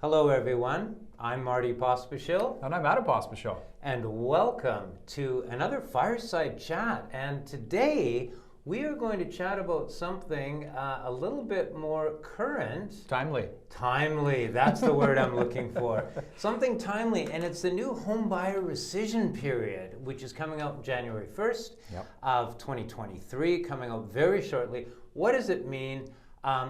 Hello everyone, I'm Marty Pospischil. And I'm Adam Pospischil. And welcome to another Fireside Chat. And today we are going to chat about something a little bit more current. Timely. Timely, that's the word I'm looking for. Something timely, and it's the new Home Buyer Rescission Period, which is coming out January 1st of 2023, coming out very shortly. What does it mean?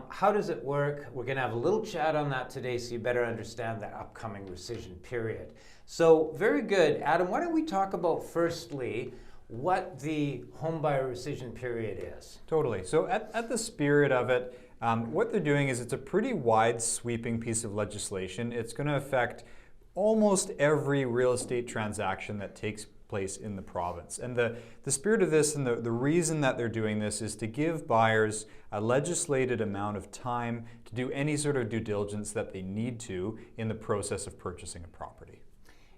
How does it work? We're going to have a little chat on that today so you better understand that upcoming rescission period. So very good. Adam, why don't we talk about firstly what the home buyer rescission period is? Totally. So at the spirit of it, what they're doing is it's a pretty wide sweeping piece of legislation. It's going to affect almost every real estate transaction that takes place in the province. And the spirit of this and the reason that they're doing this is to give buyers a legislated amount of time to do any sort of due diligence that they need to in the process of purchasing a property.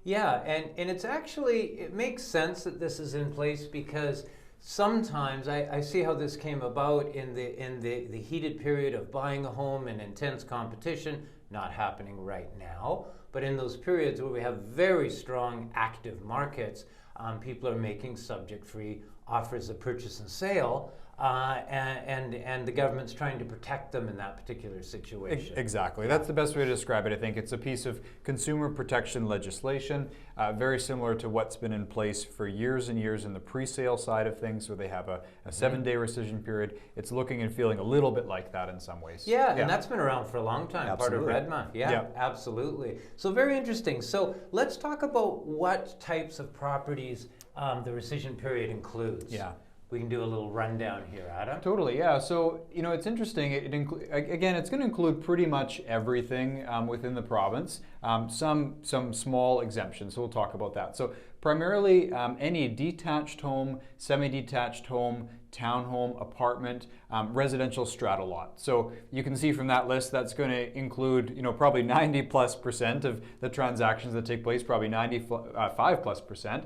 Yeah, and it's actually, it makes sense that this is in place because sometimes I see how this came about in the heated period of buying a home and intense competition, not happening right now, but in those periods where we have very strong active markets, people are making subject-free offers of purchase and sale, and the government's trying to protect them in that particular situation. Exactly. That's the best way to describe it, I think. It's a piece of consumer protection legislation, very similar to what's been in place for years and years in the pre-sale side of things, where they have a 7-day rescission period. It's looking and feeling a little bit like that in some ways. Yeah, and that's been around for a long time, Absolutely. part of Redma. Yeah, absolutely. So very interesting. So let's talk about what types of properties the rescission period includes. Yeah. We can do a little rundown here, Adam. Totally, yeah. So, you know, it's interesting. Again, it's going to include pretty much everything within the province. Some small exemptions, so we'll talk about that. So primarily any detached home, semi-detached home, townhome, apartment, residential strata lot. So you can see from that list that's going to include, you know, probably 90+% of the transactions that take place, probably 95+%.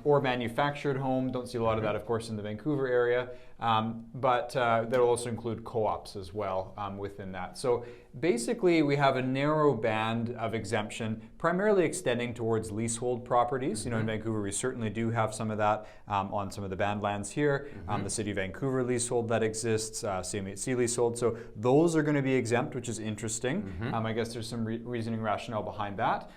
Or manufactured home. Don't see a lot of that, of course, in the Vancouver area, but that'll also include co-ops as well within that. So basically, we have a narrow band of exemption, primarily extending towards leasehold properties. You know, in Vancouver, we certainly do have some of that on some of the band lands here. The City of Vancouver leasehold that exists, CMHC leasehold. So those are going to be exempt, which is interesting. I guess there's some reasoning rationale behind that.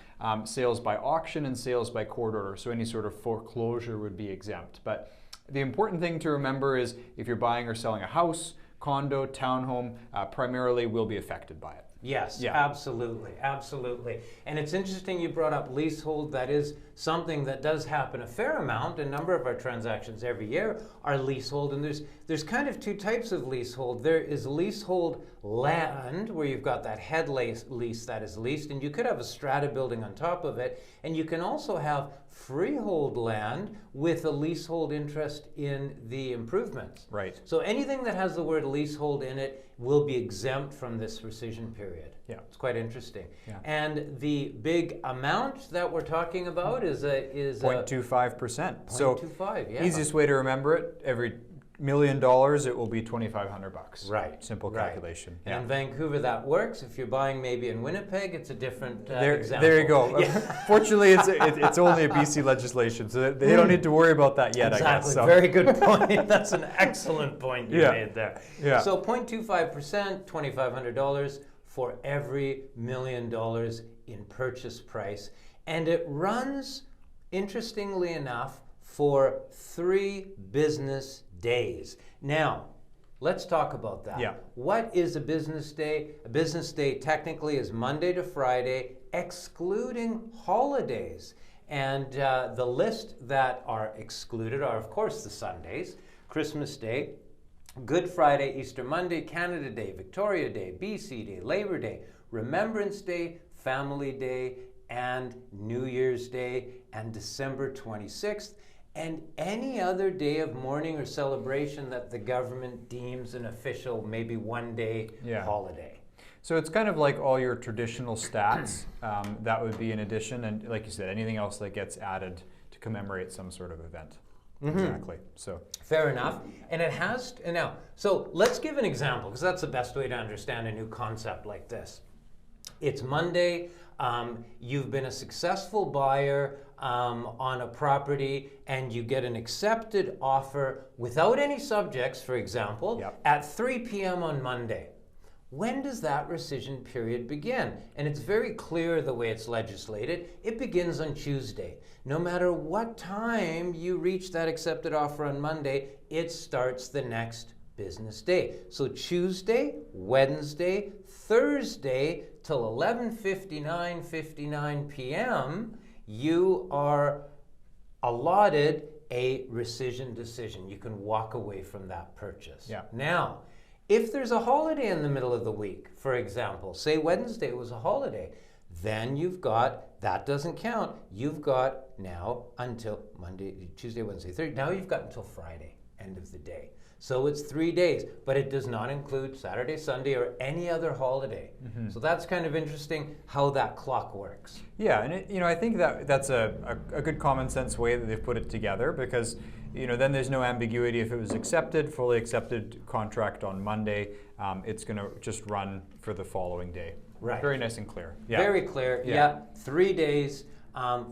Sales by auction and sales by court order, so any sort of foreclosure would be exempt. But the important thing to remember is if you're buying or selling a house, condo, townhome, primarily will be affected by it. Yes, absolutely, absolutely. And it's interesting you brought up leasehold. That is something that does happen a fair amount. A number of our transactions every year are leasehold, and there's kind of two types of leasehold. There is leasehold land, where you've got that head lease that is leased, and you could have a strata building on top of it, and you can also have freehold land with a leasehold interest in the improvements. Right. So anything that has the word leasehold in it will be exempt from this rescission period. Yeah. It's quite interesting. Yeah. And the big amount that we're talking about is 0.25%. So 0.25, yeah. Easiest way to remember it, every $1 million, it will be $2,500. Right. Simple calculation. And in Vancouver, that works. If you're buying maybe in Winnipeg, it's a different example. There you go. Fortunately, it's only a BC legislation, so they don't need to worry about that yet, exactly. I guess. So. Very good point. That's an excellent point you made there. Yeah. So 0.25%, $2,500 for every $1 million in purchase price. And it runs, interestingly enough, for 3 business days. Now, let's talk about that. Yeah. What is a business day? A business day technically is Monday to Friday, excluding holidays. And the list that are excluded are, of course, the Sundays, Christmas Day, Good Friday, Easter Monday, Canada Day, Victoria Day, BC Day, Labor Day, Remembrance Day, Family Day, and New Year's Day, and December 26th. And any other day of mourning or celebration that the government deems an official, maybe one-day holiday. So it's kind of like all your traditional stats, that would be in addition, and like you said, anything else that gets added to commemorate some sort of event. Exactly. So fair enough. And it has now. So let's give an example, because that's the best way to understand a new concept like this. It's Monday. You've been a successful buyer on a property, and you get an accepted offer without any subjects, for example, at 3 p.m. on Monday. When does that rescission period begin? And it's very clear the way it's legislated. It begins on Tuesday. No matter what time you reach that accepted offer on Monday, it starts the next business day. So Tuesday, Wednesday, Thursday till 11:59 p.m., you are allotted a rescission decision. You can walk away from that purchase. Now, if there's a holiday in the middle of the week, for example, say Wednesday was a holiday, then you've got, that doesn't count, you've got now until Monday, Tuesday, Wednesday, Thursday, now you've got until Friday, end of the day. So it's 3 days, but it does not include Saturday, Sunday, or any other holiday. So that's kind of interesting how that clock works. Yeah, and I think that's a good common sense way that they've put it together, because then there's no ambiguity. If it was accepted, fully accepted contract on Monday, it's going to just run for the following day. Right. Very nice and clear. Very clear. Yeah. 3 days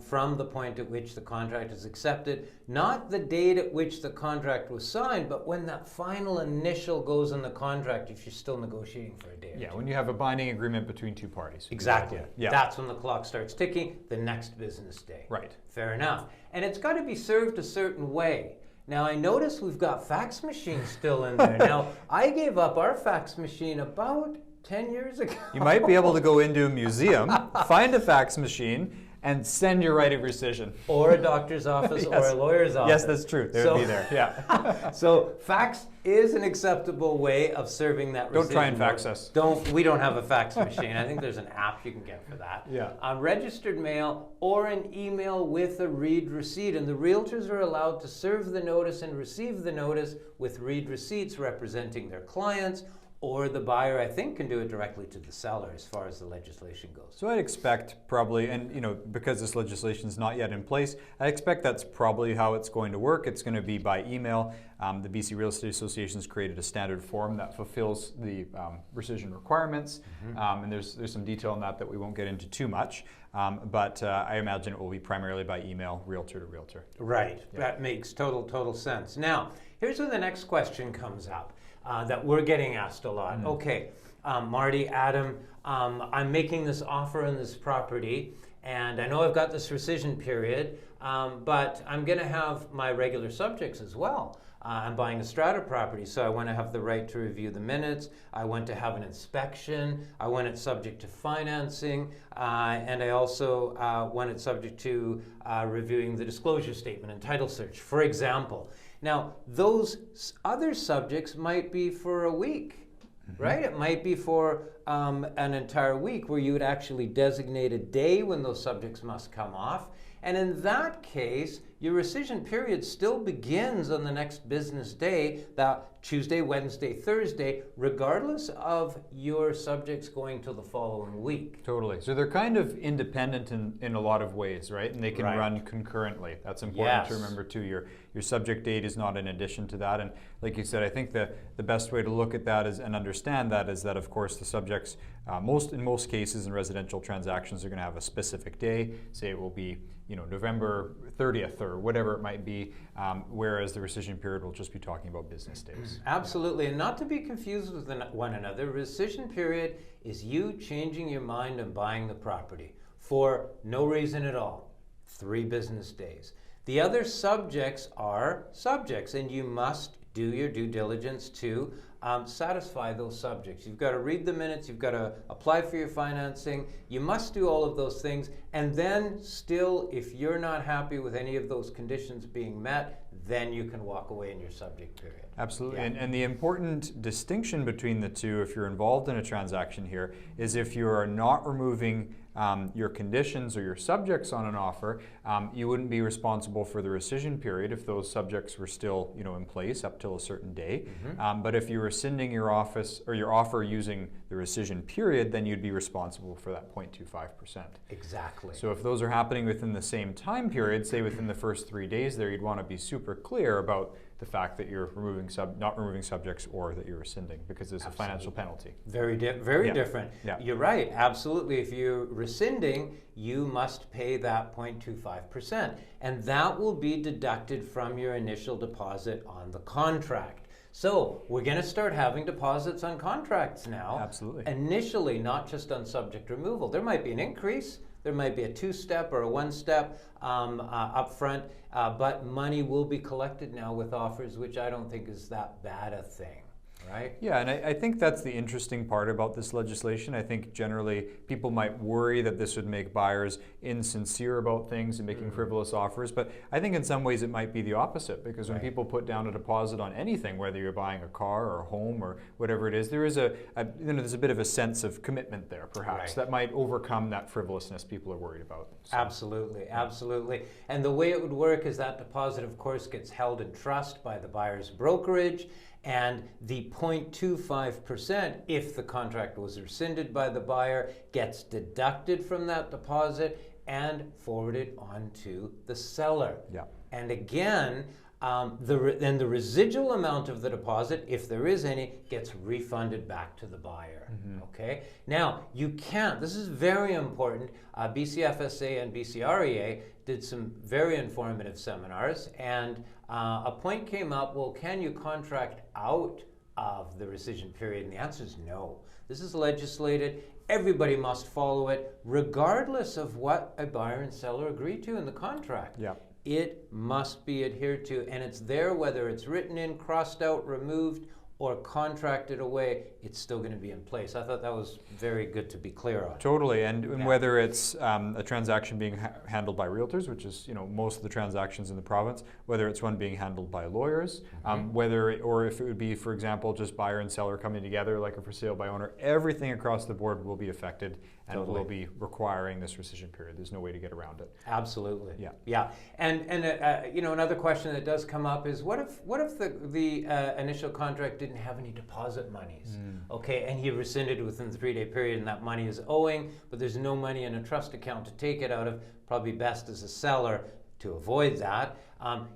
from the point at which the contract is accepted, not the date at which the contract was signed, but when that final initial goes in the contract, if you're still negotiating for a day or two. When you have a binding agreement between two parties. Exactly. That's when the clock starts ticking, the next business day. Right. Fair enough. And it's got to be served a certain way. Now, I notice we've got fax machines still in there. Now, I gave up our fax machine about 10 years ago. You might be able to go into a museum, find a fax machine, and send your right of rescission. Or a doctor's office or a lawyer's office. Yes, that's true. They would be there. Yeah. So fax is an acceptable way of serving that rescission. Don't try and fax us. We don't have a fax machine. I think there's an app you can get for that. Yeah. Registered mail or an email with a read receipt. And the realtors are allowed to serve the notice and receive the notice with read receipts representing their clients, or the buyer, I think, can do it directly to the seller as far as the legislation goes. So I'd expect probably, and because this legislation is not yet in place, I expect that's probably how it's going to work. It's going to be by email. The BC Real Estate Association has created a standard form that fulfills the rescission requirements, and there's some detail on that we won't get into too much. But I imagine it will be primarily by email, realtor to realtor. Right. Yeah. That makes total sense. Now, here's where the next question comes up. That we're getting asked a lot. Okay, Marty, Adam, I'm making this offer on this property, and I know I've got this rescission period, but I'm going to have my regular subjects as well. I'm buying a strata property, so I want to have the right to review the minutes. I want to have an inspection. I want it subject to financing, and I also want it subject to reviewing the disclosure statement and title search, for example. Now, those other subjects might be for a week, right? It might be for an entire week where you would actually designate a day when those subjects must come off. And in that case, your rescission period still begins on the next business day, that Tuesday, Wednesday, Thursday, regardless of your subjects going to the following week. Totally. So they're kind of independent in a lot of ways, right? And they can run concurrently. That's important to remember too. Your subject date is not in addition to that. And like you said, I think the best way to look at that and understand that is that, of course, the subjects, in most cases in residential transactions, are going to have a specific day. Say it will be November 30th or whatever it might be, whereas the rescission period will just be talking about business days. Absolutely, and not to be confused with one another, rescission period is you changing your mind and buying the property for no reason at all, 3 business days. The other subjects are subjects, and you must do your due diligence to satisfy those subjects. You've got to read the minutes, you've got to apply for your financing, you must do all of those things, and then still, if you're not happy with any of those conditions being met, then you can walk away in your subject period. Absolutely, and the important distinction between the two, if you're involved in a transaction here, is if you are not removing your conditions or your subjects on an offer, you wouldn't be responsible for the rescission period if those subjects were still, in place up till a certain day. But if you're rescinding your offer using the rescission period, then you'd be responsible for that 0.25%. Exactly. So if those are happening within the same time period, say within the first 3 days there, you'd want to be super clear about the fact that you're not removing subjects or that you're rescinding, because there's a financial penalty. Very different. Yeah. You're right, absolutely. If you're rescinding, you must pay that 0.25%, and that will be deducted from your initial deposit on the contract. So we're going to start having deposits on contracts now. Absolutely. Initially, not just on subject removal. There might be an increase. There might be a two-step or a one-step upfront, but money will be collected now with offers, which I don't think is that bad a thing. Right? Yeah, and I think that's the interesting part about this legislation. I think generally people might worry that this would make buyers insincere about things and making frivolous offers, but I think in some ways it might be the opposite, because when people put down a deposit on anything, whether you're buying a car or a home or whatever it is, there is there's a bit of a sense of commitment there, perhaps, that might overcome that frivolousness people are worried about. So. Absolutely, absolutely. And the way it would work is that deposit, of course, gets held in trust by the buyer's brokerage, and the 0.25%, if the contract was rescinded by the buyer, gets deducted from that deposit and forwarded on to the seller. Yeah. And again, then the residual amount of the deposit, if there is any, gets refunded back to the buyer. Okay. Now you can't. This is very important. BCFSA and BCREA did some very informative seminars, and a point came up. Well, can you contract out of the rescission period? And the answer is no. This is legislated. Everybody must follow it, regardless of what a buyer and seller agree to in the contract. Yeah. It must be adhered to, and it's there whether it's written in, crossed out, removed, or contracted away, it's still going to be in place. I thought that was very good to be clear on. Totally, and whether it's a transaction being handled by realtors, which is most of the transactions in the province, whether it's one being handled by lawyers, or if it would be, for example, just buyer and seller coming together like a for sale by owner, everything across the board will be affected and will be requiring this rescission period. There's no way to get around it. Absolutely. Yeah. Yeah. And another question that does come up is what if the initial contract didn't have any deposit monies? Okay, and he rescinded within the 3-day period, and that money is owing, but there's no money in a trust account to take it out of. Probably best as a seller to avoid that.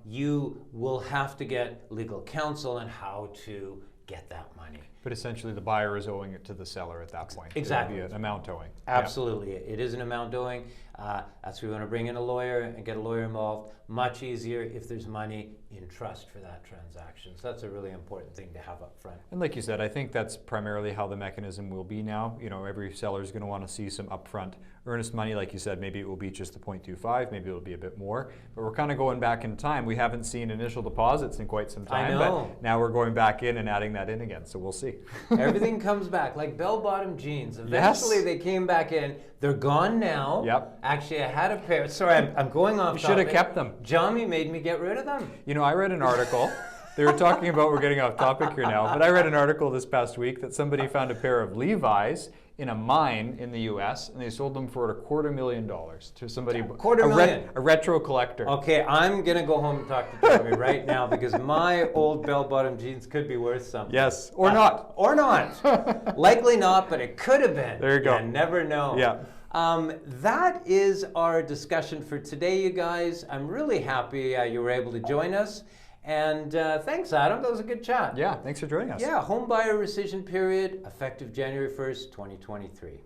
You will have to get legal counsel on how to get that money. But essentially the buyer is owing it to the seller at that point. Exactly. It would be an amount owing. Absolutely. It is an amount owing. That's why we want to bring in a lawyer and get a lawyer involved. Much easier if there's money in trust for that transaction. So that's a really important thing to have up front. And like you said, I think that's primarily how the mechanism will be now. Every seller is going to want to see some upfront earnest money. Like you said, maybe it will be just the 0.25, maybe it'll be a bit more. But we're kind of going back in time. We haven't seen initial deposits in quite some time. I know. But now we're going back in and adding that in again. So we'll see. Everything comes back, like bell-bottom jeans. Eventually they came back in. They're gone now. Yep. Actually, I had a pair. Sorry, I'm going off topic. You should have kept them. Johnny made me get rid of them. I read an article. They were talking about, we're getting off topic here now, but I read an article this past week that somebody found a pair of Levi's in a mine in the U.S. and they sold them for $250,000 to somebody, a retro collector. Okay, I'm gonna go home and talk to Jeremy right now because my old bell-bottom jeans could be worth something. Yes, or not. Or not. Likely not, but it could have been. There you go. You never know. Yeah. That is our discussion for today, you guys. I'm really happy you were able to join us. And thanks, Adam. That was a good chat. Yeah, thanks for joining us. Yeah, Home Buyer Rescission Period, effective January 1st, 2023.